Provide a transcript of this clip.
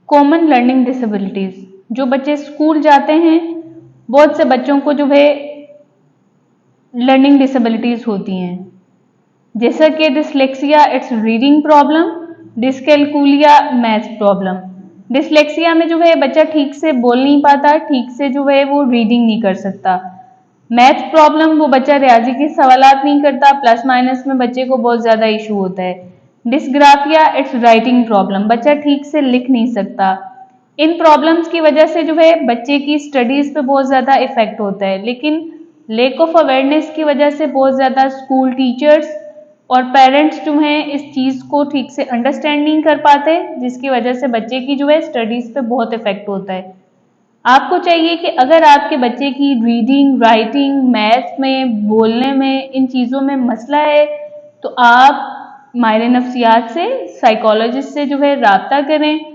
Common learning disabilities, जो बच्चे school जाते हैं बहुत से बच्चों को जो है लर्निंग डिसेबिलिटीज होती हैं, जैसा कि dyslexia it's reading problem, dyscalculia maths problem. Dyslexia में जो है बच्चा ठीक से बोल नहीं पाता, ठीक से जो है वो रीडिंग नहीं कर सकता। मैथ्स प्रॉब्लम, वो बच्चा रियाजी के सवालात नहीं करता, प्लस माइनस में बच्चे को बहुत ज्यादा इशू होता है। डिसग्राफिया इट्स राइटिंग प्रॉब्लम, बच्चा ठीक से लिख नहीं सकता। इन प्रॉब्लम्स की वजह से जो है बच्चे की स्टडीज पे बहुत ज्यादा इफेक्ट होता है, लेकिन लैक ऑफ अवेयरनेस की वजह से बहुत ज्यादा स्कूल टीचर्स और पेरेंट्स जो हैं इस चीज को ठीक से अंडरस्टैंड नहीं कर पाते, जिसकी वजह से बच्चे की जो है स्टडीज पे बहुत इफेक्ट होता है। आपको चाहिए कि अगर आपके बच्चे की रीडिंग, राइटिंग, मैथ्स में, बोलने में, इन चीज़ों में मसला है तो आप माहिर नफ्सियात से, साइकोलॉजिस्ट से जो है राब्ता करें